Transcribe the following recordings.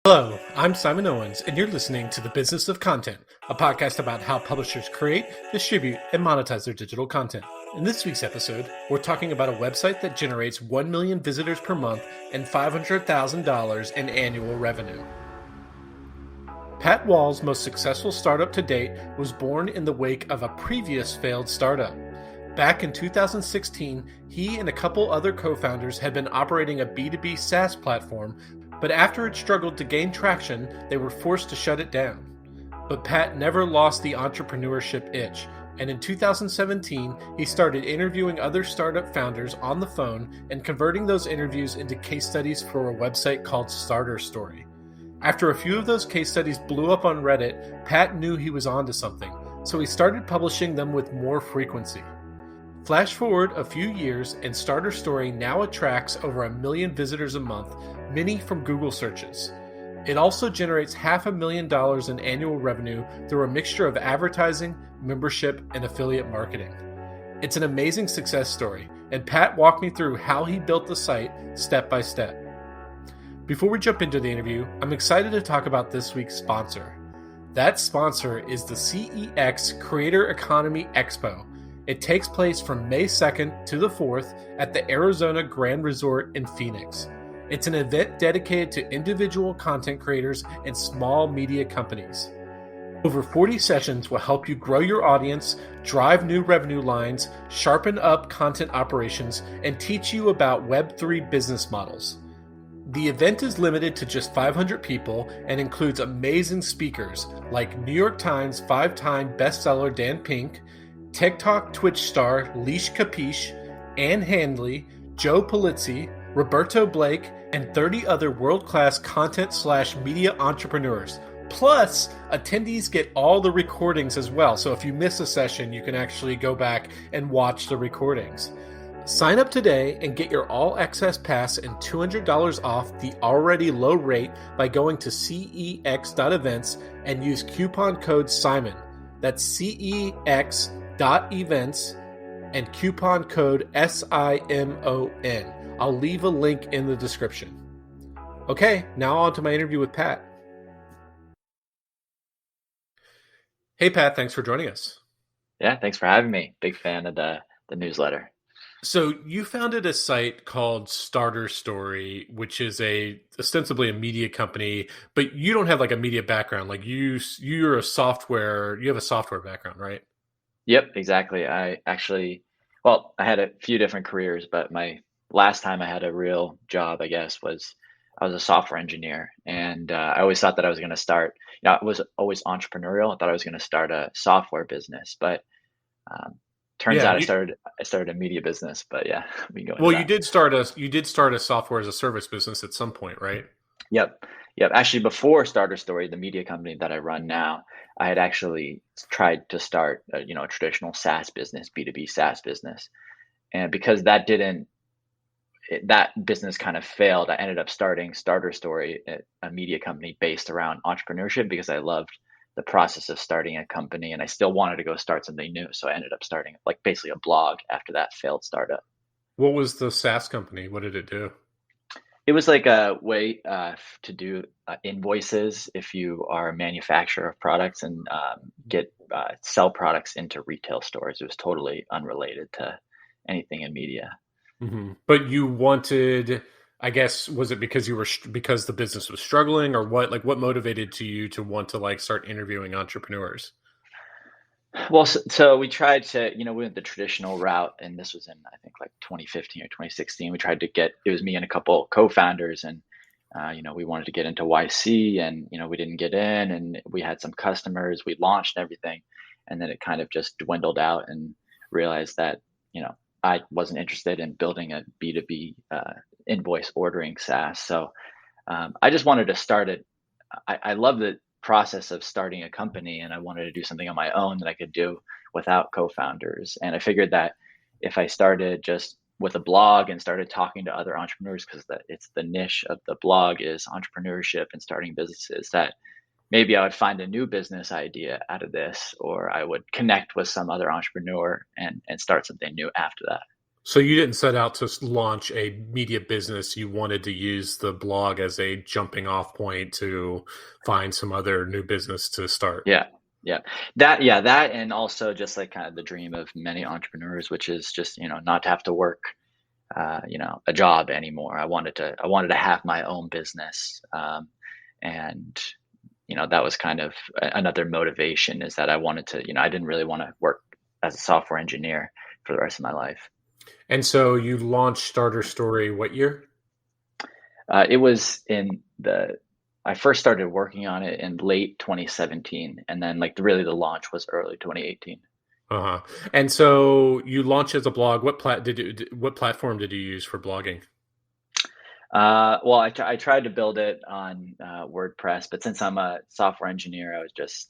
Hello, I'm Simon Owens, and you're listening to The Business of Content, a podcast about how publishers create, distribute, and monetize their digital content. In this week's episode, we're talking about a website that generates 1 million visitors per month and $500,000 in annual revenue. Pat Wall's most successful startup to date was born in the wake of a previous failed startup. Back in 2016, he and a couple other co-founders had been operating a B2B SaaS platform, but after it struggled to gain traction, they were forced to shut it down. But Pat never lost the entrepreneurship itch, and in 2017, he started interviewing other startup founders on the phone and converting those interviews into case studies for a website called Starter Story. After a few of those case studies blew up on Reddit, Pat knew he was onto something, so he started publishing them with more frequency. Flash forward a few years, and Starter Story now attracts over 1 million visitors a month, many from Google searches. It also generates $500,000 in annual revenue through a mixture of advertising, membership, and affiliate marketing. It's an amazing success story, and Pat walked me through how he built the site step by step. Before we jump into the interview, I'm excited to talk about this week's sponsor. That sponsor is the CEX Creator Economy Expo. It takes place from May 2nd to the 4th at the Arizona Grand Resort in Phoenix. It's an event dedicated to individual content creators and small media companies. Over 40 sessions will help you grow your audience, drive new revenue lines, sharpen up content operations, and teach you about Web3 business models. The event is limited to just 500 people and includes amazing speakers like New York Times 5-time bestseller Dan Pink, TikTok Twitch star Leash Capiche, Ann Handley, Joe Polizzi, Roberto Blake, and 30 other world-class content/media entrepreneurs. Plus, attendees get all the recordings as well, so if you miss a session, you can actually go back and watch the recordings. Sign up today and get your all-access pass and $200 off the already low rate by going to cex.events and use coupon code SIMON. That's cex.events and coupon code SIMON. I'll leave a link in the description. Okay, now on to my interview with Pat. Hey Pat, thanks for joining us. Yeah, thanks for having me. Big fan of the newsletter. So you founded a site called Starter Story, which is ostensibly a media company, but you don't have like a media background. Like you have a software background, right? Yep, exactly. I had a few different careers, but my last time I had a real job, I guess, was I was a software engineer, and I always thought that I was going to start. I was always entrepreneurial. I thought I was going to start a software business, but um, turns Yeah. out I started a media business. But yeah, we can go into Well, that. you did start a software as a service business at some point, right? Yep. Yep. Actually, before Starter Story, the media company that I run now, I had actually tried to start a traditional SaaS business, B2B SaaS business. And because that business kind of failed, I ended up starting Starter Story, a media company based around entrepreneurship, because I loved the process of starting a company and I still wanted to go start something new. So I ended up starting like basically a blog after that failed startup. What was the SaaS company? What did it do? It was like a way to do invoices if you are a manufacturer of products and get sell products into retail stores. It was totally unrelated to anything in media. But you wanted, I guess, was it because because the business was struggling, or what? Like, what motivated you to want to like start interviewing entrepreneurs? Well, so we tried to, we went the traditional route, and this was in, I think, like 2015 or 2016. We tried to it was me and a couple co-founders, and, we wanted to get into YC, and, we didn't get in, and we had some customers, we launched everything, and then it kind of just dwindled out and realized that, I wasn't interested in building a B2B invoice ordering SaaS. So I just wanted to start it. I love the process of starting a company, and I wanted to do something on my own that I could do without co-founders. And I figured that if I started just with a blog and started talking to other entrepreneurs, because it's the niche of the blog is entrepreneurship and starting businesses, that maybe I would find a new business idea out of this, or I would connect with some other entrepreneur and start something new after that. So you didn't set out to launch a media business. You wanted to use the blog as a jumping off point to find some other new business to start. Yeah. Yeah. That and also just like kind of the dream of many entrepreneurs, which is just, not to have to work a job anymore. I wanted to have my own business. And that was kind of another motivation, is that I wanted to, I didn't really want to work as a software engineer for the rest of my life. And so you launched Starter Story what year? It was I first started working on it in late 2017, and then like really the launch was early 2018. Uh-huh. And so you launched as a blog. What platform did you use for blogging? Well, I tried to build it on WordPress, but since I'm a software engineer, I was just,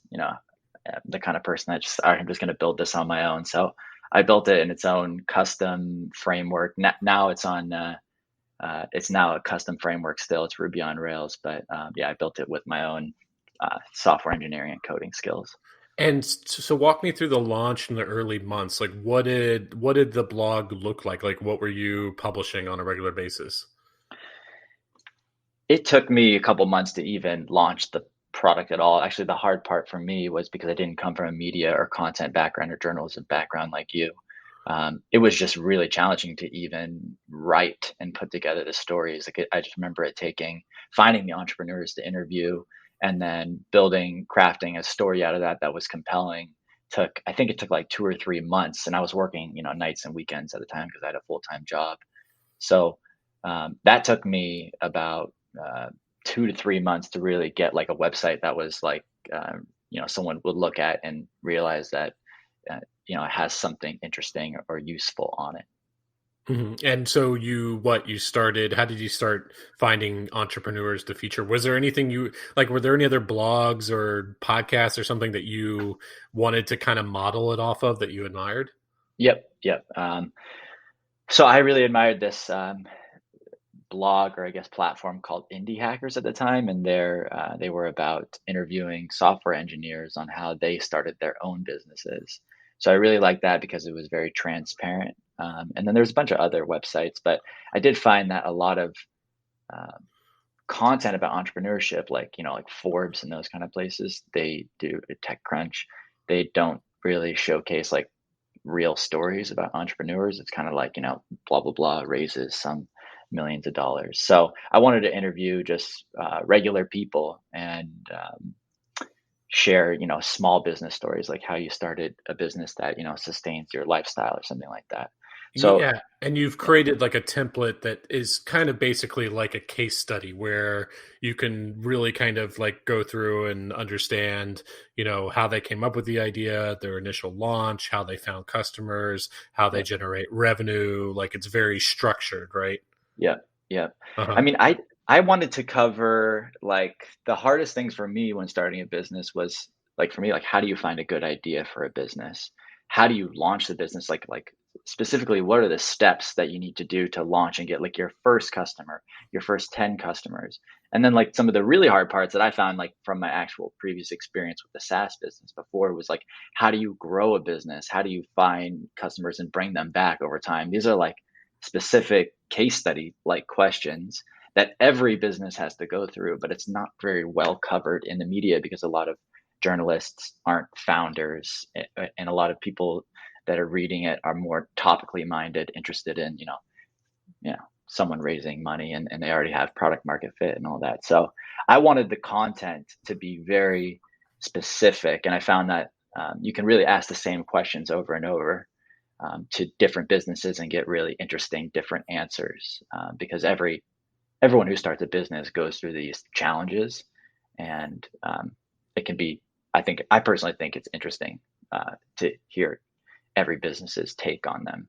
the kind of person that I'm just going to build this on my own. So I built it in its own custom framework. Now it's now a custom framework still. It's Ruby on Rails, but yeah, I built it with my own software engineering and coding skills. And so walk me through the launch in the early months. Like what did the blog look like? Like what were you publishing on a regular basis? It took me a couple months to even launch the product at all. Actually, the hard part for me was because I didn't come from a media or content background or journalism background like you. It was just really challenging to even write and put together the stories. I just remember finding the entrepreneurs to interview, and then crafting a story out of that was compelling. I think it took like 2 or 3 months, and I was working, nights and weekends at the time because I had a full-time job. So that took me about 2 to 3 months to really get like a website that was like, someone would look at and realize that, it has something interesting or useful on it. And so you started, how did you start finding entrepreneurs to feature? Was there anything were there any other blogs or podcasts or something that you wanted to kind of model it off of that you admired? Yep. Yep. So I really admired this blog, or I guess platform, called Indie Hackers at the time, and they were about interviewing software engineers on how they started their own businesses. So I really liked that because it was very transparent. And then there's a bunch of other websites, but I did find that a lot of um, content about entrepreneurship, like like Forbes and those kind of places, they do TechCrunch. They don't really showcase like real stories about entrepreneurs. It's kind of like, blah, blah, blah raises some millions of dollars. So I wanted to interview just regular people and share, small business stories, like how you started a business that, sustains your lifestyle or something like that. So Yeah, and you've yeah, created like a template that is kind of basically like a case study where you can really kind of like go through and understand, how they came up with the idea, their initial launch, how they found customers, how they yeah, generate revenue. Like it's very structured, right? yeah, yeah. I Uh-huh. mean, I wanted to cover like the hardest things for me when starting a business was like, for me, like, how do you find a good idea for a business? How do you launch the business? Like specifically, what are the steps that you need to do to launch and get like your first customer, your first 10 customers? And then like some of the really hard parts that I found, like from my actual previous experience with the SaaS business before, was like, how do you grow a business? How do you find customers and bring them back over time? These are like specific case study like questions that every business has to go through, but it's not very well covered in the media because a lot of journalists aren't founders, and a lot of people that are reading it are more topically minded, interested in, someone raising money, and they already have product market fit and all that. So I wanted the content to be very specific, and I found that you can really ask the same questions over and over to different businesses and get really interesting different answers, because everyone who starts a business goes through these challenges, and it can be, I personally think it's interesting to hear every business's take on them.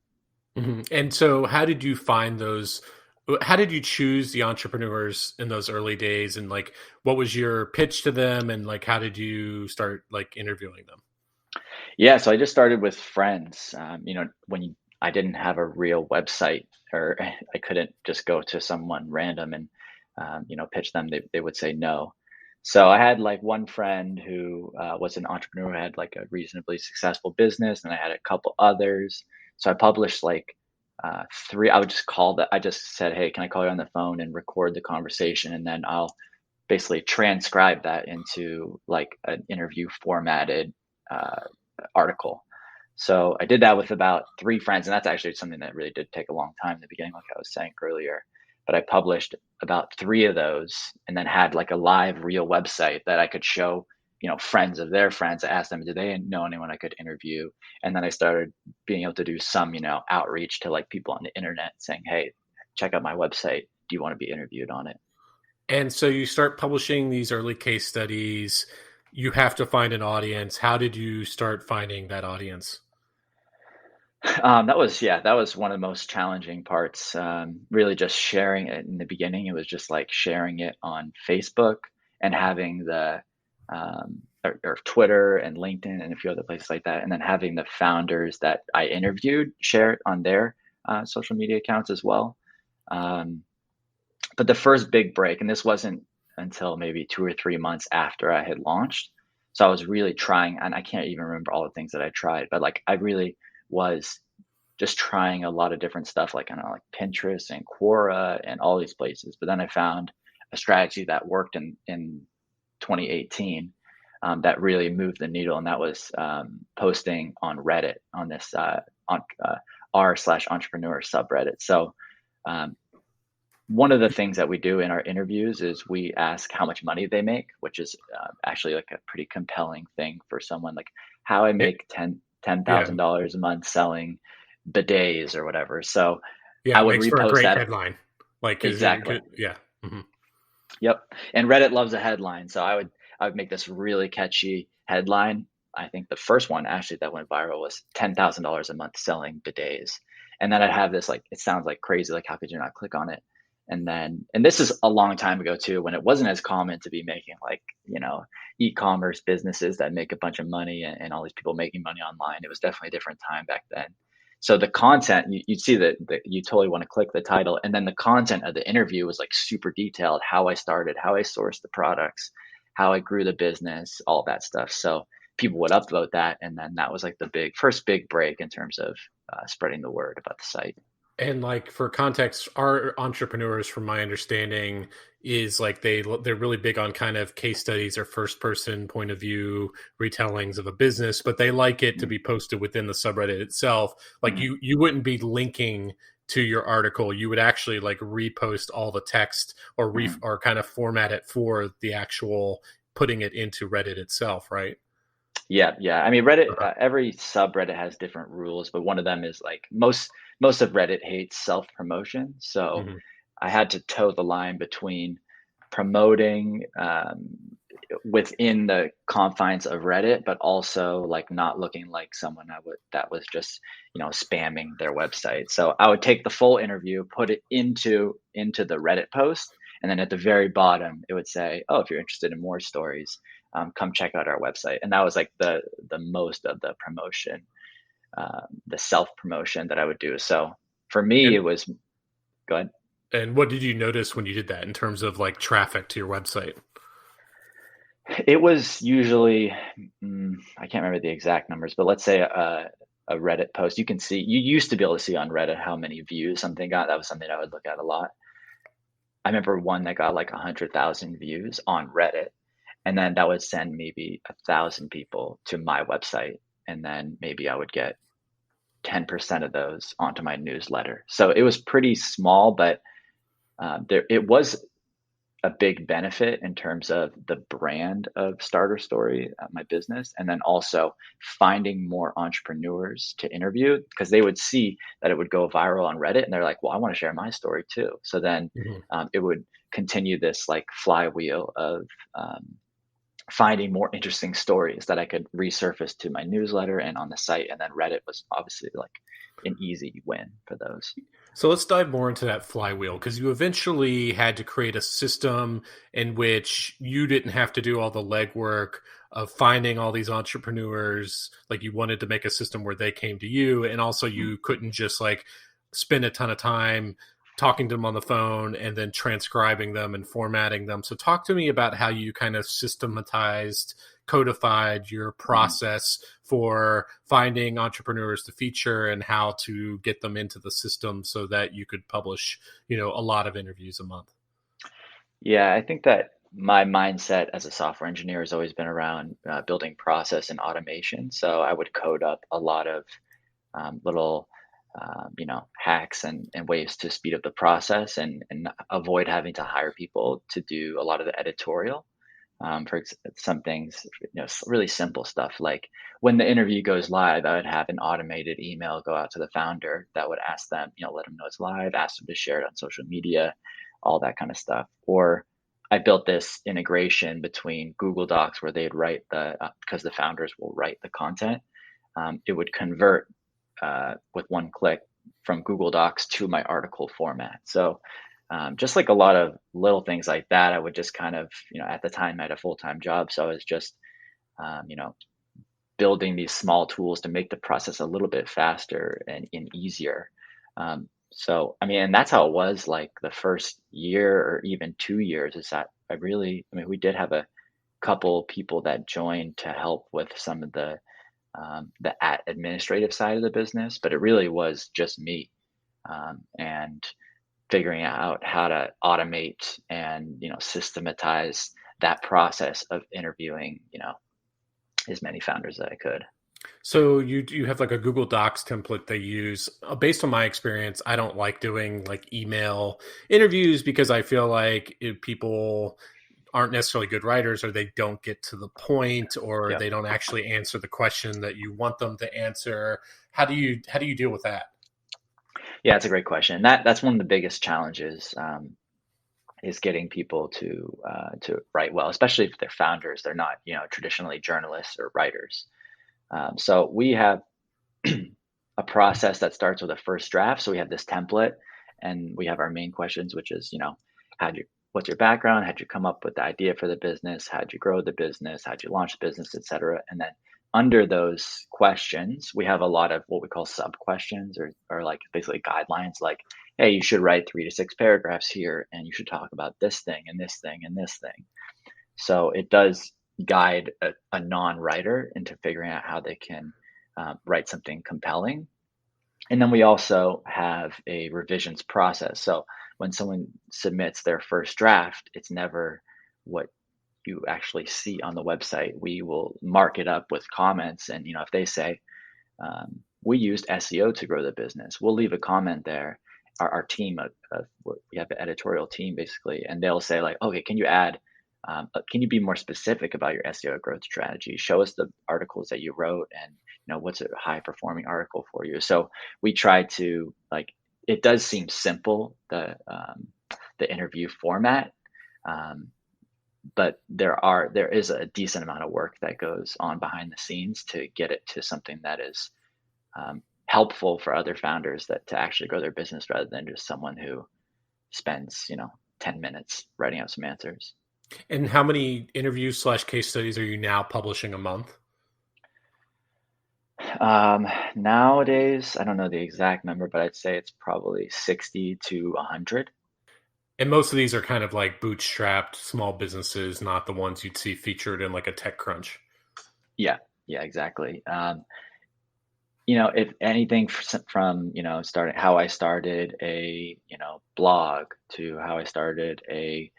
And so how did you find those? How did you choose the entrepreneurs in those early days? And like, what was your pitch to them? And like, how did you start like interviewing them? Yeah, so I just started with friends. I didn't have a real website, or I couldn't just go to someone random and pitch them. They would say no. So I had like one friend who was an entrepreneur who had like a reasonably successful business, and I had a couple others. So I published like three. I would just call I just said, hey, can I call you on the phone and record the conversation, and then I'll basically transcribe that into like an interview formatted uh, article. So I did that with about three friends, and that's actually something that really did take a long time in the beginning, like I was saying earlier. But I published about three of those, and then had like a live, real website that I could show, friends of their friends. I asked them, did they know anyone I could interview? And then I started being able to do some, outreach to like people on the internet, saying, hey, check out my website. Do you want to be interviewed on it? And so you start publishing these early case studies. You have to find an audience. How did you start finding that audience? That was one of the most challenging parts. Really, just sharing it in the beginning. It was just like sharing it on Facebook and having or Twitter and LinkedIn and a few other places like that, and then having the founders that I interviewed share it on their social media accounts as well. Um, but the first big break, and this wasn't until maybe 2 or 3 months after I had launched. So I was really trying, and I can't even remember all the things that I tried, but like I really was just trying a lot of different stuff, like I don't know, like Pinterest and Quora and all these places. But then I found a strategy that worked in 2018 that really moved the needle, and that was posting on Reddit on this on r/entrepreneur subreddit. So um, one of the things that we do in our interviews is we ask how much money they make, which is actually like a pretty compelling thing for someone, like how I It, make ten yeah, thousand dollars a month selling bidets or whatever. So yeah, I it would makes for a repost great that. headline. Like, is it Exactly. good? Yeah. Hmm. Yep. And Reddit loves a headline. So I would make this really catchy headline. I think the first one actually that went viral was $10,000 a month selling bidets. And then I'd have this, like, it sounds like crazy, like how could you not click on it? And this is a long time ago too, when it wasn't as common to be making like, e-commerce businesses that make a bunch of money, and all these people making money online. It was definitely a different time back then. So the content, you'd see that you totally want to click the title. And then the content of the interview was like super detailed, how I started, how I sourced the products, how I grew the business, all that stuff. So people would upload that. And then that was like the first big break in terms of spreading the word about the site. And like for context, our entrepreneurs, from my understanding, is like they're really big on kind of case studies or first person point of view retellings of a business, but they like it to be posted within the subreddit itself. Like Mm-hmm. you wouldn't be linking to your article. You would actually like repost all the text or Mm-hmm. or kind of format it for the actual putting it into Reddit itself, right? Yeah, yeah. I mean, Reddit, Okay. every subreddit has different rules, but one of them is like most of Reddit hates self-promotion. So Mhm. I had to toe the line between promoting within the confines of Reddit, but also like not looking like someone that was just, spamming their website. So I would take the full interview, put it into the Reddit post, and then at the very bottom it would say, "Oh, if you're interested in more stories, come check out our website." And that was like the most of the promotion, the self promotion that I would do. So for me, And it was good. and what did you notice when you did that in terms of like traffic to your website? It was usually, I can't remember the exact numbers, but let's say a Reddit post. You used to be able to see on Reddit how many views something got. That was something I would look at a lot. I remember one that got like 100,000 views on Reddit, and then that would send maybe 1,000 people to my website, and then maybe I would get 10% of those onto my newsletter. So it was pretty small, but it was a big benefit in terms of the brand of Starter Story, my business, and then also finding more entrepreneurs to interview, because they would see that it would go viral on Reddit, and they're like, "Well, I want to share my story too." So then Mhm. it would continue this like flywheel of finding more interesting stories that I could resurface to my newsletter and on the site, and then Reddit was obviously like an easy win for those. So let's dive more into that flywheel because you eventually had to create a system in which you didn't have to do all the legwork of finding all these entrepreneurs. Like you wanted to make a system where they came to you, and also Mm-hmm. you couldn't just like spend a ton of time talking to them on the phone and then transcribing them and formatting them. So talk to me about how you kind of systematized, codified your process for finding entrepreneurs to feature and how to get them into the system so that you could publish, a lot of interviews a month. Yeah, I think that my mindset as a software engineer has always been around building process and automation. So I would code up a lot of little, hacks and ways to speed up the process and avoid having to hire people to do a lot of the editorial. Some things, really simple stuff like when the interview goes live, I would have an automated email go out to the founder that would ask them, let them know it's live, ask them to share it on social media, all that kind of stuff. Or I built this integration between Google Docs where they'd write because the founders will write the content. It would convert with one click from Google Docs to my article format. So just like a lot of little things like that, I would just kind of, at the time I had a full-time job. So I was just, building these small tools to make the process a little bit faster and easier. So, I mean, and that's how it was like the first year or even 2 years is that we did have a couple people that joined to help with some of the administrative side of the business, but it really was just me. And figuring out how to automate and systematize that process of interviewing as many founders as I could. So you have like a Google Docs template they use. Based on my experience, I don't like doing like email interviews because I feel like people aren't necessarily good writers, or they don't get to the point, or Yeah. they don't actually answer the question that you want them to answer. How do you deal with that? Yeah, it's a great question. That's one of the biggest challenges, is getting people to write well, especially if they're founders. They're not traditionally journalists or writers. So we have a process that starts with a first draft. So we have this template, and we have our main questions, which is what's your background? How'd you come up with the idea for the business? How'd you grow the business? How'd you launch the business, et cetera? And then under those questions, we have a lot of what we call sub questions or like basically guidelines like, hey, you should write 3 to 6 paragraphs here, and you should talk about this thing and this thing and this thing. So it does guide a non-writer into figuring out how they can write something compelling. And then we also have a revisions process. So when someone submits their first draft, it's never what you actually see on the website. We will mark it up with comments. And, if they say, we used SEO to grow the business, we'll leave a comment there. Our team, we have an editorial team basically, and they'll say like, okay, can you be more specific about your SEO growth strategy? Show us the articles that you wrote and, what's a high performing article for you? So we try to it does seem simple, the interview format. But there is a decent amount of work that goes on behind the scenes to get it to something that is helpful for other founders to actually grow their business rather than just someone who spends 10 minutes writing out some answers. And how many interviews / case studies are you now publishing a month? Nowadays, I don't know the exact number, but I'd say it's probably 60 to 100. And most of these are kind of like bootstrapped small businesses, not the ones you'd see featured in like a TechCrunch. Yeah, exactly. If anything from, starting how I started a, blog to how I started a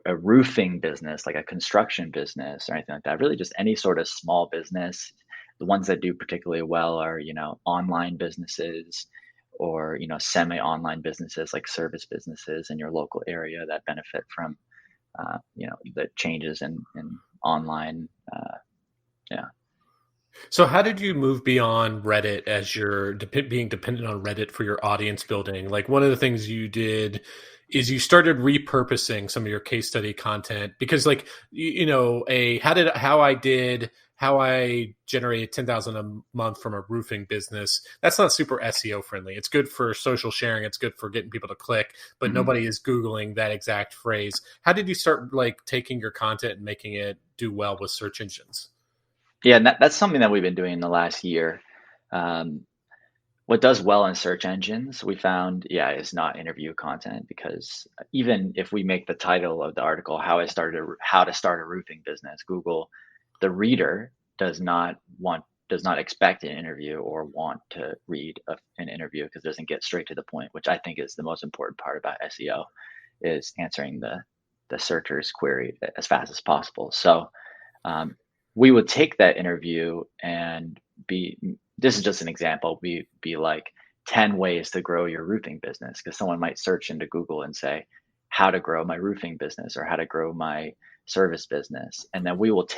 roofing business, like a construction business or anything like that, really just any sort of small business. The ones that do particularly well are, online businesses or, semi-online businesses like service businesses in your local area that benefit from, the changes in online. Yeah. So how did you move beyond Reddit as you're being dependent on Reddit for your audience building? Like one of the things you did is you started repurposing some of your case study content because like, how I generated 10,000 a month from a roofing business. That's not super SEO friendly. It's good for social sharing. It's good for getting people to click, but Mm-hmm. nobody is Googling that exact phrase. How did you start like taking your content and making it do well with search engines? Yeah, and that's something that we've been doing in the last year. What does well in search engines, we found, yeah, is not interview content because even if we make the title of the article how to start a roofing business, Google, the reader does not expect an interview or want to read an interview because it doesn't get straight to the point, which I think is the most important part about SEO, is answering the searcher's query as fast as possible. So um, we would take that interview and be this is just an example, be like 10 ways to grow your roofing business, because someone might search into Google and say how to grow my roofing business or how to grow my service business, and then we'll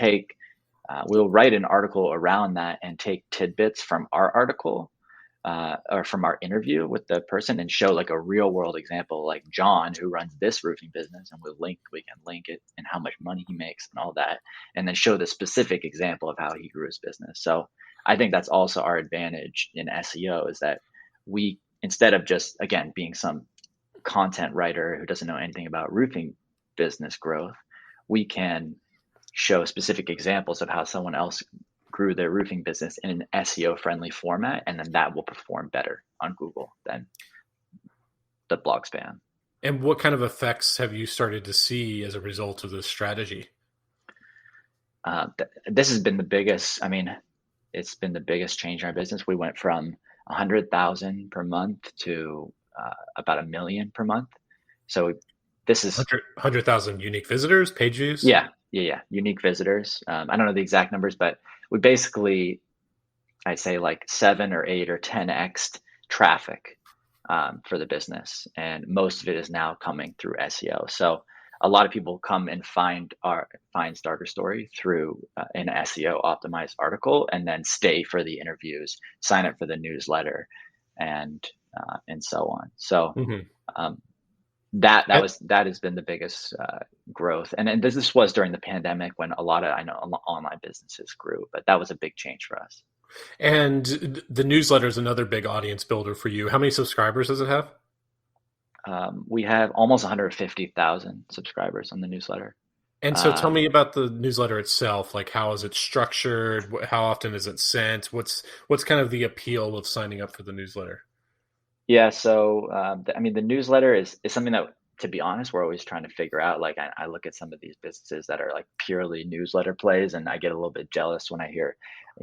write an article around that and take tidbits from our article or from our interview with the person and show like a real world example, like John, who runs this roofing business, and we can link it and how much money he makes and all that, and then show the specific example of how he grew his business. So I think that's also our advantage in SEO, is that we, instead of just, again, being some content writer who doesn't know anything about roofing business growth, we can show specific examples of how someone else grew their roofing business in an SEO friendly format, and then that will perform better on Google than the blog span. And what kind of effects have you started to see as a result of this strategy? This has been the biggest, I mean, it's been the biggest change in our business. We went from 100,000 per month to about 1 million per month. So this is 100,000 unique visitors, page views? yeah, unique visitors. I don't know the exact numbers, but we basically, I say like 7 or 8 or 10x traffic for the business, and most of it is now coming through SEO. So a lot of people come and find Starter Story through an SEO optimized article, and then stay for the interviews, sign up for the newsletter, and so on. So Mm-hmm. um, that has been the biggest growth, and this was during the pandemic when a lot of, I know, online businesses grew, but that was a big change for us. And the newsletter is another big audience builder for you. How many subscribers does it have? We have almost 150,000 subscribers on the newsletter. And so tell Uh, me about the newsletter itself. Like, how is it structured? How often is it sent? What's kind of the appeal of signing up for the newsletter? yeah, so I mean, the newsletter is something that, to be honest, we're always trying to figure out. Like, I look at some of these businesses that are like purely newsletter plays, and I get a little bit jealous when I hear,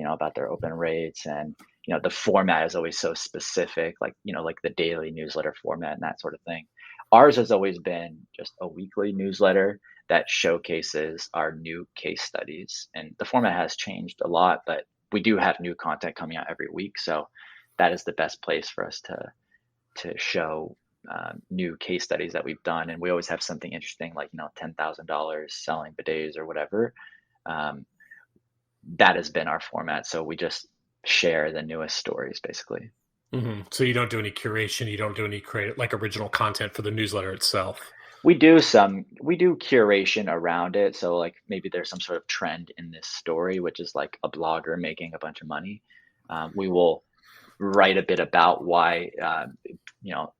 about their open rates, and the format is always so specific, like like the daily newsletter format and that sort of thing. Ours has always been just a weekly newsletter that showcases our new case studies, and the format has changed a lot, but we do have new content coming out every week, so that is the best place for us to show new case studies that we've done, and we always have something interesting, like $10,000 selling bidets or whatever. Um, that has been our format, so we just share the newest stories, basically. Mm-hmm. So you don't do any curation. You don't do any creative, like original content for the newsletter itself. We do curation around it, so like maybe there's some sort of trend in this story, which is like a blogger making a bunch of money. We will write a bit about why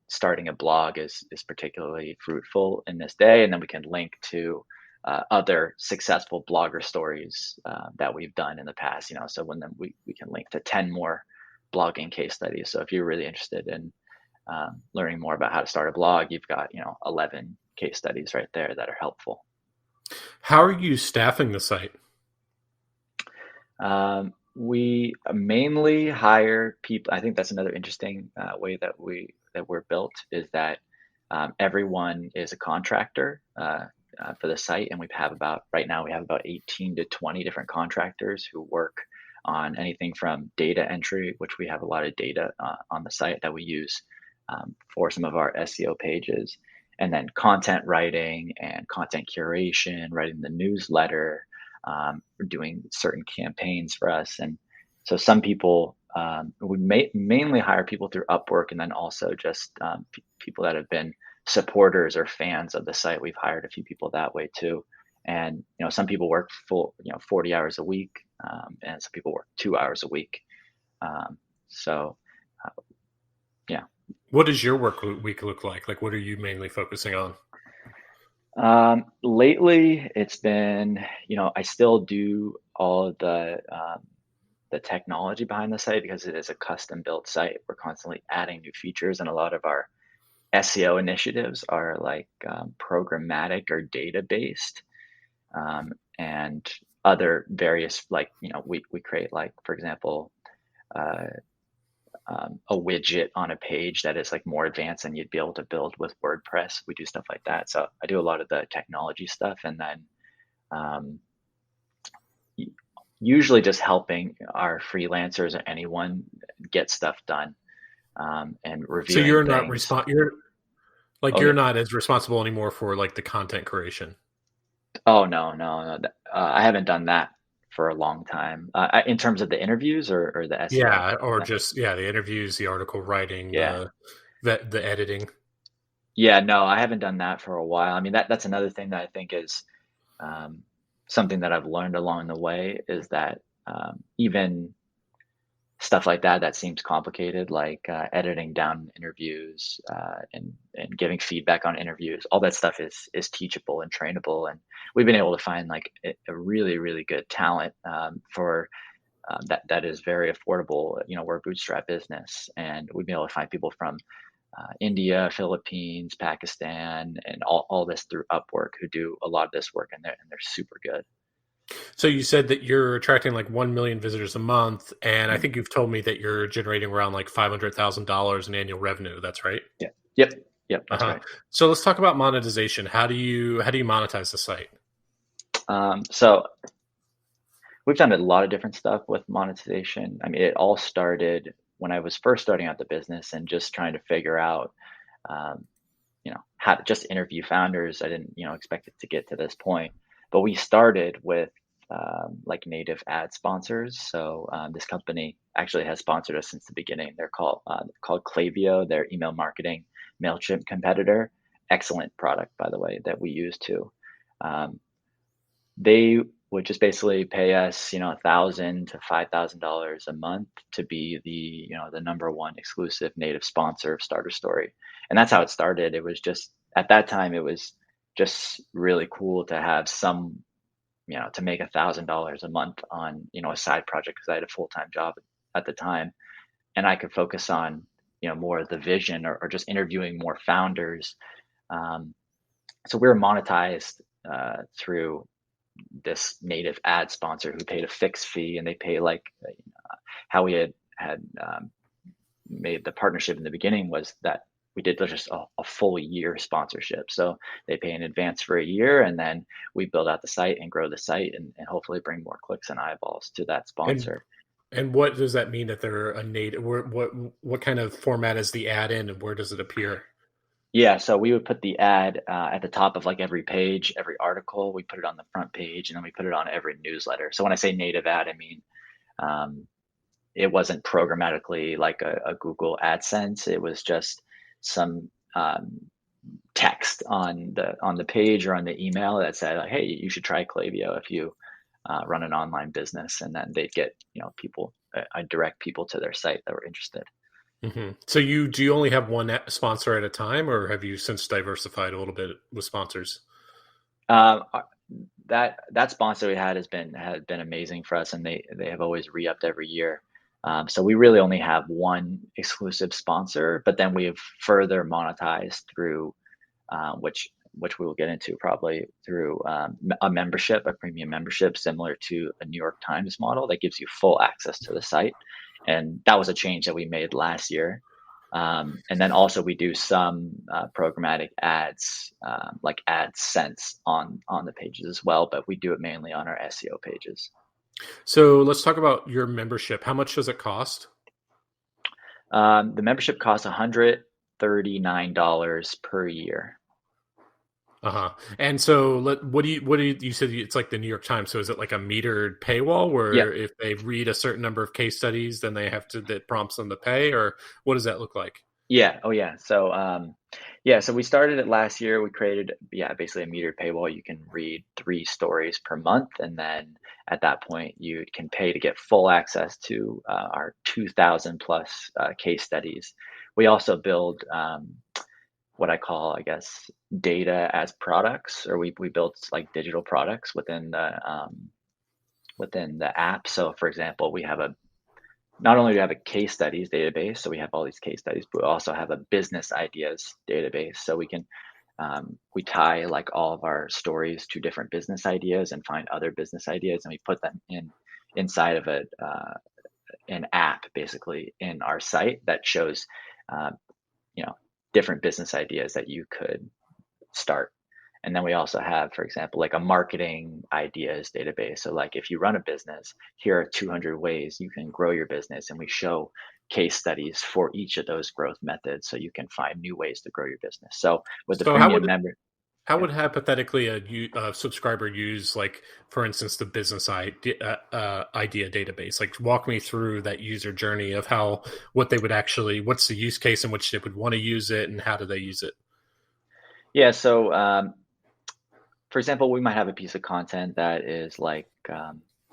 starting a blog is particularly fruitful in this day, and then we can link to other successful blogger stories that we've done in the past. So when then we can link to 10 more blogging case studies. So if you're really interested in learning more about how to start a blog, you've got 11 case studies right there that are helpful. How are you staffing the site? We mainly hire people. I think that's another interesting way that we're built, is that everyone is a contractor for the site, and right now we have about 18 to 20 different contractors who work on anything from data entry, which we have a lot of data on the site that we use for some of our SEO pages, and then content writing and content curation, writing the newsletter, doing certain campaigns for us. And so some people, we mainly hire people through Upwork, and then also just people that have been supporters or fans of the site. We've hired a few people that way too. And some people work full 40 hours a week, and some people work 2 hours a week. So yeah. What does your work week look like? Like, what are you mainly focusing on? Lately, it's been, I still do all of the the technology behind the site, because it is a custom built site. We're constantly adding new features, and a lot of our SEO initiatives are like programmatic or data based, and other various, like, we create, like, for example, uh, a widget on a page that is like more advanced than you'd be able to build with WordPress. We do stuff like that. So I do a lot of the technology stuff, and then um, usually just helping our freelancers or anyone get stuff done, and So reviewing you're not things. Oh you're yeah. not as responsible anymore for like the content creation. Oh no, no, no. I haven't done that for a long time. In terms of the interviews, or the SEO. Yeah, or No. just the interviews, the article writing, Yeah. the editing. Yeah, no, I haven't done that for a while. I mean, that's another thing that I think is, um, something that I've learned along the way, is that, even stuff like that seems complicated, like editing down interviews, and giving feedback on interviews. All that stuff is teachable and trainable, and we've been able to find like a really really good talent, for that is very affordable. We're a bootstrap business, and we've been able to find people from India, Philippines, Pakistan, and all this through Upwork, who do a lot of this work, and they're super good. So you said that you're attracting like 1 million visitors a month, and I Mhm. think you've told me that you're generating around like $500,000 in annual revenue. That's right. Yeah. Yep. Yep. Uh That's huh. right. So let's talk about monetization. How do you monetize the site? So we've done a lot of different stuff with monetization. I mean, it all started when I was first starting out the business and just trying to figure out, um, how to just interview founders. I didn't, expect it to get to this point, but we started with, like, native ad sponsors. So this company actually has sponsored us since the beginning. They're called Klaviyo. They're email marketing Mailchimp competitor. Excellent product, by the way, that we use too. Um, they would just basically pay us, $1,000 to $5,000 a month to be the number one exclusive native sponsor of Starter Story. And that's how it started. It was just, at that time, it was just really cool to have to make $1,000 a month on, a side project, because I had a full-time job at the time, and I could focus on, more of the vision, or just interviewing more founders. Um, so we were monetized through this native ad sponsor, who paid a fixed fee, and they pay, like, how we had made the partnership in the beginning was that we did just a full year sponsorship. So they pay in advance for a year, and then we build out the site and grow the site, and hopefully bring more clicks and eyeballs to that And sponsor. and what does that mean that they're a native? What kind of format is the ad in, and where does it appear? Yeah, so we would put the ad at the top of like every page, every article. We put it on the front page, and then we put it on every newsletter. So when I say native ad, I mean, um, it wasn't programmatically like a Google AdSense. It was just some text on the page or on the email that said, like, "Hey, you should try Klaviyo if you run an online business," and then they'd get, people. I direct people to their site that were interested. So do you only have one sponsor at a time, or have you since diversified a little bit with sponsors? Um, uh, that sponsor we had been amazing for us, and they have always re-upped every year. So we really only have one exclusive sponsor, but then we have further monetized through, which we will get into probably, through a membership, a premium membership, similar to a New York Times model that gives you full access to the site. And that was a change that we made last year. And then also we do some programmatic ads, like AdSense on the pages as well, but we do it mainly on our SEO pages. So let's talk about your membership. How much does it cost? The membership costs $139 per year. Uh-huh. And so what do you said it's like the New York Times. So is it like a metered paywall Yeah. where if they read a certain number of case studies, then that prompts them to pay, or what does that look like? Yeah. Oh, yeah. So, yeah. So we started it last year. We created, yeah, basically a metered paywall. You can read 3 stories per month, and then at that point, you can pay to get full access to our 2,000 plus case studies. We also build, what I call, I guess, data as products, or we build like digital products within the app. So, for example, we have not only do we have a case studies database, so we have all these case studies, but we also have a business ideas database. So we tie like all of our stories to different business ideas and find other business ideas, and we put them inside of an app basically in our site that shows, uh, you know, different business ideas that you could start. And then we also have, for example, like a marketing ideas database. So like if you run a business, here are 200 ways you can grow your business. And we show case studies for each of those growth methods so you can find new ways to grow your business. So with the So how premium would member, how yeah. would hypothetically a subscriber use, like, for instance, the business idea database? Like, walk me through that user journey of how what they would actually, what's the use case in which they would want to use it, and how do they use it? Yeah. So for example, we might have a piece of content that is like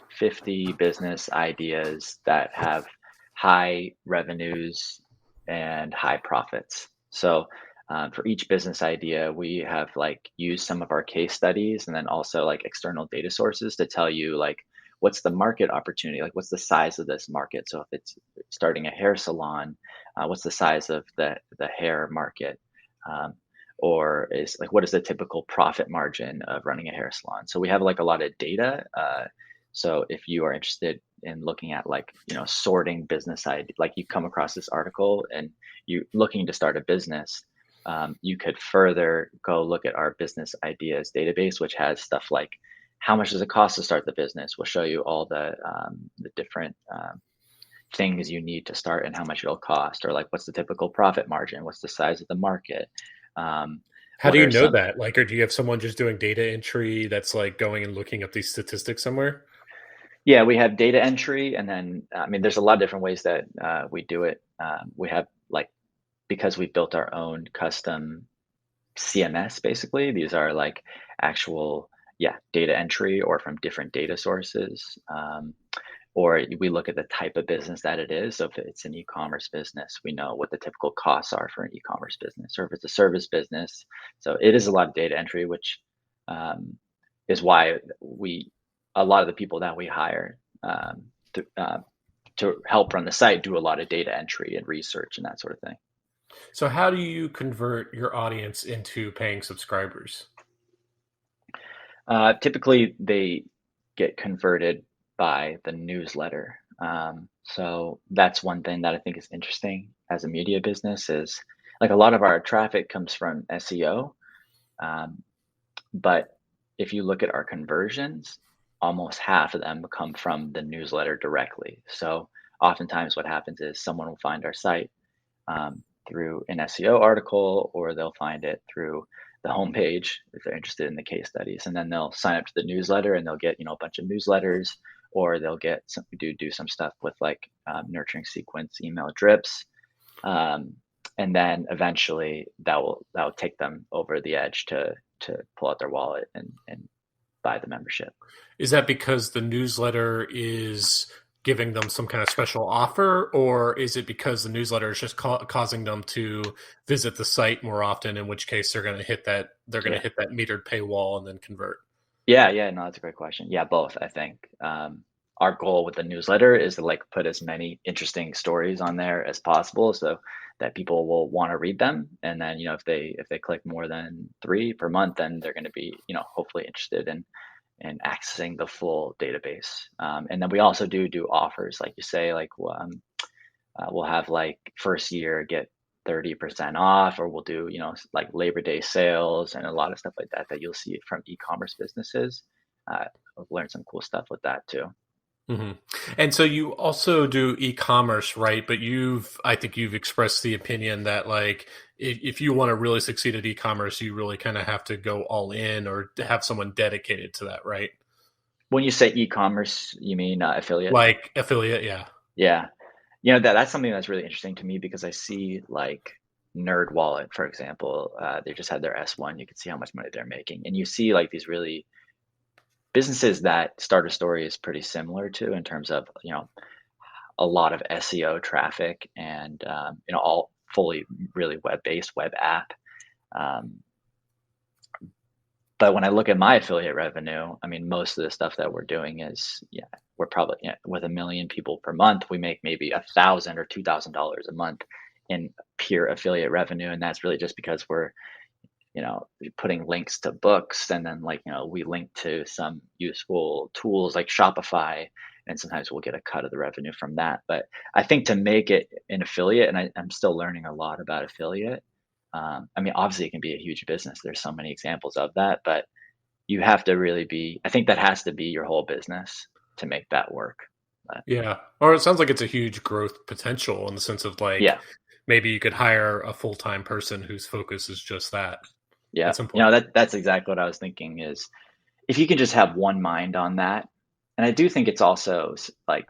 50 business ideas that have high revenues and high profits. So for each business idea, we have like used some of our case studies and then also like external data sources to tell you like what's the market opportunity, like what's the size of this market. So if it's starting a hair salon, what's the size of the hair market? Um, or is like what is the typical profit margin of running a hair salon? So we have like a lot of data. So if you are interested in looking at like sorting business idea, like you come across this article and you looking to start a business, you could further go look at our business ideas database, which has stuff like how much does it cost to start the business. We'll show you all the different things you need to start and how much it'll cost, or like what's the typical profit margin, what's the size of the market, um, How do what you are know some. that? Like, or do you have someone just doing data entry that's like going and looking up these statistics somewhere? Yeah, we have data entry, and then I mean, there's a lot of different ways that we do it. We have like because we built our own custom CMS. Basically, these are like actual data entry or from different data sources. Or we look at the type of business that it is. So if it's an e-commerce business, we know what the typical costs are for an e-commerce business, or if it's a service business. So it is a lot of data entry, which um, is why a lot of the people that we hire to help run the site do a lot of data entry and research and that sort of thing. So how do you convert your audience into paying subscribers? Typically, they get converted by the newsletter. So that's one thing that I think is interesting as a media business is like a lot of our traffic comes from SEO, um, but if you look at our conversions, almost half of them come from the newsletter directly. So oftentimes what happens is someone will find our site through an SEO article, or they'll find it through the homepage if they're interested in the case studies, and then they'll sign up to the newsletter and they'll get a bunch of newsletters, or they'll get do some stuff with like nurturing sequence email drips, um, and then eventually that will take them over the edge to pull out their wallet and buy the membership. Is that because the newsletter is giving them some kind of special offer, or is it because the newsletter is just causing them to visit the site more often? In which case, they're going to Yeah. hit that metered paywall and then convert. Yeah, no, that's a great question. Yeah, both, I think. Our goal with the newsletter is to like put as many interesting stories on there as possible so that people will want to read them. And then, if they click more than 3 per month, then they're going to be, hopefully interested in accessing the full database. And then we also do offers, like you say, like we'll have like first year get 30% off, or we'll do, like Labor Day sales and a lot of stuff like that that you'll see from e-commerce businesses. I've learned some cool stuff with that too. Hmm. And so you also do e-commerce, right? But I think you've expressed the opinion that like if you want to really succeed at e-commerce, you really kind of have to go all in or have someone dedicated to that, right? When you say e-commerce, you mean affiliate? Like affiliate, yeah. Yeah. That's something that's really interesting to me because I see like Nerd Wallet, for example, they just had their S1. You can see how much money they're making. And you see like these really businesses that Starter Story is pretty similar to in terms of, a lot of SEO traffic and, all fully really web-based web app. Um, but when I look at my affiliate revenue, I mean, most of the stuff that we're doing is, we're probably, with 1 million people per month, we make maybe $1,000 or $2,000 a month in pure affiliate revenue. And that's really just because we're, putting links to books, and then we link to some useful tools like Shopify, and sometimes we'll get a cut of the revenue from that. But I think to make it an affiliate, and I'm still learning a lot about affiliate. I mean, obviously it can be a huge business. There's so many examples of that, but you have to really I think that has to be your whole business to make that work. But Yeah. Or it sounds like it's a huge growth potential in the sense of like yeah, maybe you could hire a full-time person whose focus is just that yeah, at some point. that's exactly what I was thinking, is if you can just have one mind on that. And I do think it's also like,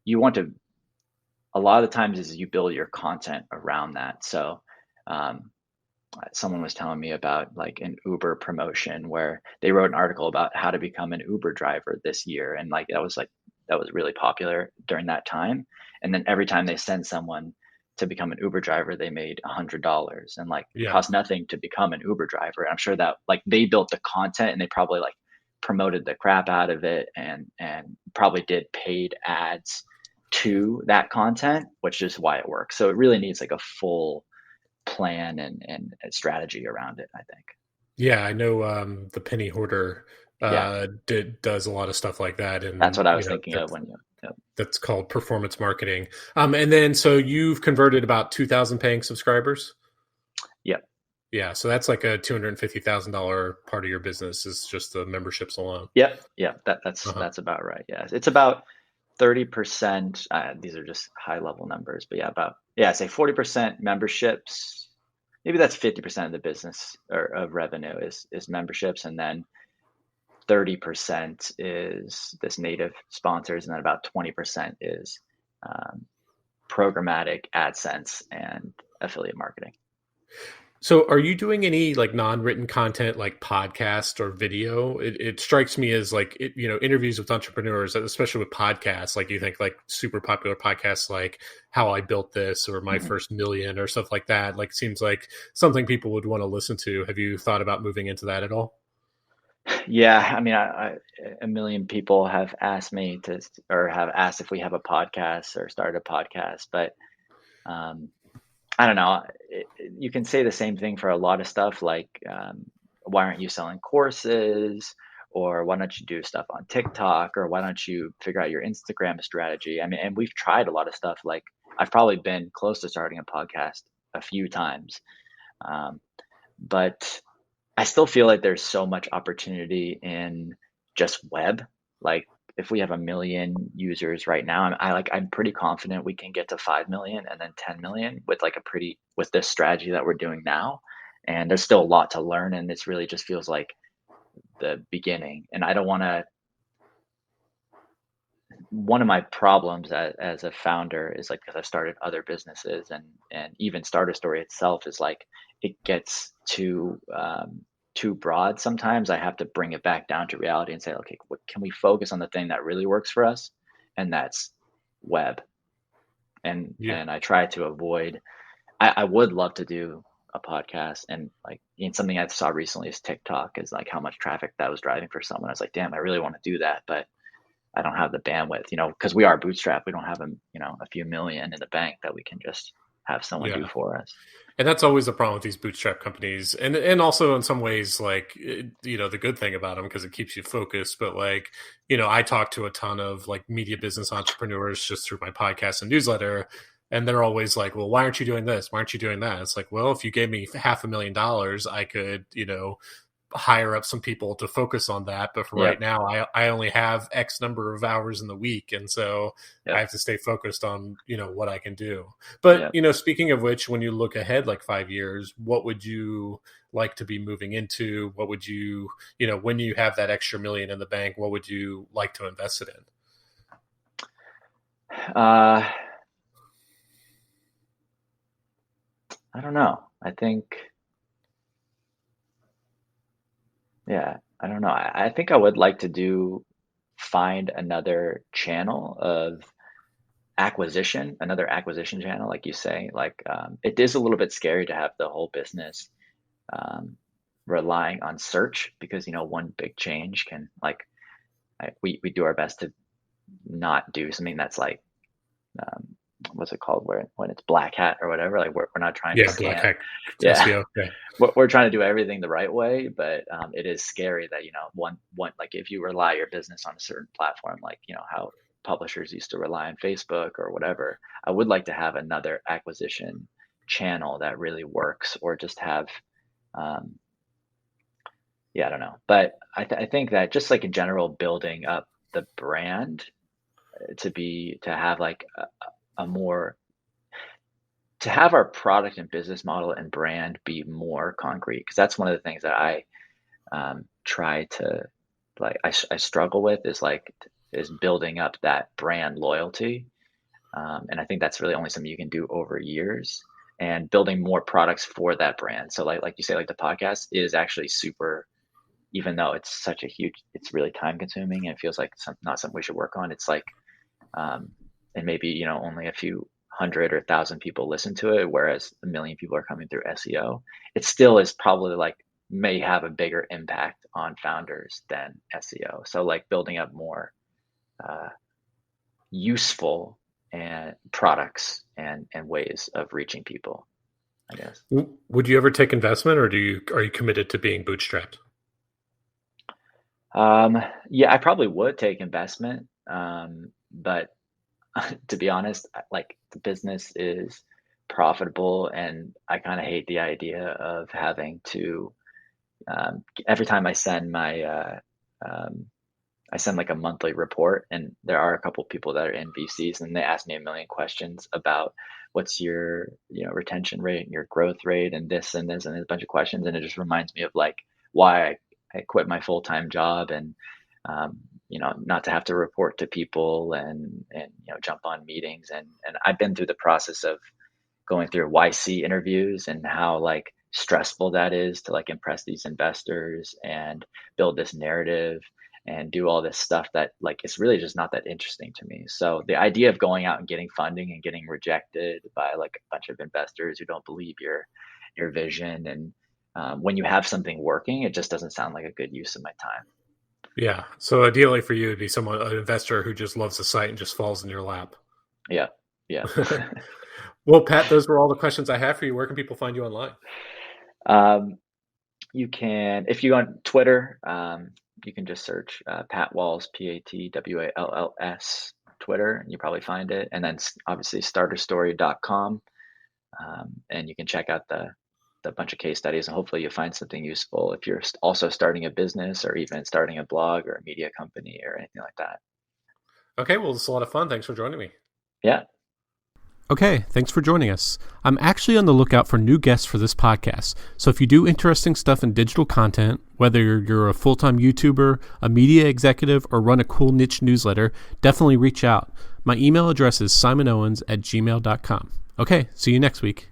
you want to, a lot of the times is you build your content around that. So um, someone was telling me about like an Uber promotion where they wrote an article about how to become an Uber driver this year. And that was really popular during that time. And then every time they send someone to become an Uber driver, they made $100, and like it Yeah. cost nothing to become an Uber driver. And I'm sure that like they built the content, and they probably like promoted the crap out of it, and probably did paid ads to that content, which is why it works. So it really needs like a full plan and a strategy around it, I think. Yeah, I know the Penny Hoarder Yeah, does a lot of stuff like that, that's and what I was thinking of when that's called performance marketing. And then so you've converted about 2,000 paying subscribers. yeah, Yeah, so that's like a $250,000 part of your business is just the memberships alone. yeah, yeah. That's Uh-huh. that's about right. Yeah, it's about 30%. These are just high level numbers, but say 40% memberships. Maybe that's 50% of the business or of revenue is memberships, and then 30% is this native sponsors, and then about 20% is um, programmatic AdSense and affiliate marketing. So are you doing any like non-written content like podcast or video? It strikes me as like interviews with entrepreneurs, especially with podcasts, like you think like super popular podcasts like How I Built This or My Mhm. First Million or stuff like that. Like seems like something people would want to listen to. Have you thought about moving into that at all? Yeah, I mean, a million people have asked me to, or have asked if we have a podcast or started a podcast, but um, I don't know. You can say the same thing for a lot of stuff, like why aren't you selling courses, or why don't you do stuff on TikTok, or why don't you figure out your Instagram strategy? I mean, and we've tried a lot of stuff. Like I've probably been close to starting a podcast a few times, um, but I still feel like there's so much opportunity in just web. Like if we have 1 million users right now, I'm pretty confident we can get to 5 million and then 10 million with with this strategy that we're doing now. And there's still a lot to learn, and this really just feels like the beginning. And I don't want to. One of my problems as a founder is like, because I've started other businesses, and even Starter Story itself is like it gets too broad. Sometimes I have to bring it back down to reality and say, okay, what can we focus on the thing that really works for us, and that's web. Yeah. And I try to avoid. I would love to do a podcast, and like something I saw recently is TikTok, is like how much traffic that was driving for someone. I was like, damn, I really want to do that, but I don't have the bandwidth, because we are bootstrapped. We don't have a few million in the bank that we can just have someone do Yeah. for us. And that's always the problem with these bootstrap companies, and also in some ways, like the good thing about them because it keeps you focused. But like I talk to a ton of like media business entrepreneurs just through my podcast and newsletter, and they're always like, "Well, why aren't you doing this? Why aren't you doing that?" It's like, well, if you gave me $500,000, I could hire up some people to focus on that. But for right Yep. now, I only have X number of hours in the week. And so I Yep. have to stay focused on, what I can do. But, Yep. speaking of which, when you look ahead like 5 years, what would you like to be moving into? What would you, when you have that extra million in the bank, what would you like to invest it in? Uh, I don't know. I think, yeah, I don't know. I think I would like to find another channel of another acquisition channel, like you say. Like, it is a little bit scary to have the whole business um, relying on search, because one big change can, like, we do our best to not do something that's like, what's it called, where when it's black hat or whatever, like we're not trying to Yeah, black scam. hack Yeah. SEO. Okay. We're trying to do everything the right way, but it is scary that, one, like if you rely your business on a certain platform, like, how publishers used to rely on Facebook or whatever, I would like to have another acquisition channel that really works, or just have, um, yeah, I don't know. But I think that just like in general, building up the brand to have like a more to have our product and business model and brand be more concrete, because that's one of the things that I try to, like, I struggle with, is building up that brand loyalty. And I think that's really only something you can do over years, and building more products for that brand. So like you say, like the podcast is actually super, even though it's really time consuming and it feels like not something we should work on. It's like, and maybe, only a few hundred or thousand people listen to it, whereas a million people are coming through SEO. It still is probably like, may have a bigger impact on founders than SEO. So like building up more useful and products and ways of reaching people, I guess. Would you ever take investment, or are you committed to being bootstrapped? Yeah, I probably would take investment. But to be honest, like the business is profitable, and I kind of hate the idea of having to, every time I send like a monthly report, and there are a couple of people that are in VCs, and they ask me a million questions about what's your, retention rate and your growth rate and this and this, and there's a bunch of questions. And it just reminds me of like why I quit my full-time job, and, not to have to report to people, and jump on meetings. And I've been through the process of going through YC interviews, and how like stressful that is to like impress these investors and build this narrative and do all this stuff that like it's really just not that interesting to me. So the idea of going out and getting funding and getting rejected by like a bunch of investors who don't believe your vision, and when you have something working, it just doesn't sound like a good use of my time. Yeah. So ideally for you, it'd be an investor who just loves the site and just falls in your lap. Yeah. Well, Pat, those were all the questions I have for you. Where can people find you online? You can, if you go on Twitter, you can just search Pat Walls, PatWalls, Twitter, and you probably find it. And then obviously starterstory.com, and you can check out the bunch of case studies, and hopefully you'll find something useful if you're also starting a business, or even starting a blog or a media company or anything like that. Okay, well, it's a lot of fun. Thanks for joining me. Yeah. Okay, thanks for joining us. I'm actually on the lookout for new guests for this podcast, so if you do interesting stuff in digital content, whether you're a full-time YouTuber, a media executive, or run a cool niche newsletter, definitely reach out. My email address is simonowens@gmail.com. Okay, see you next week.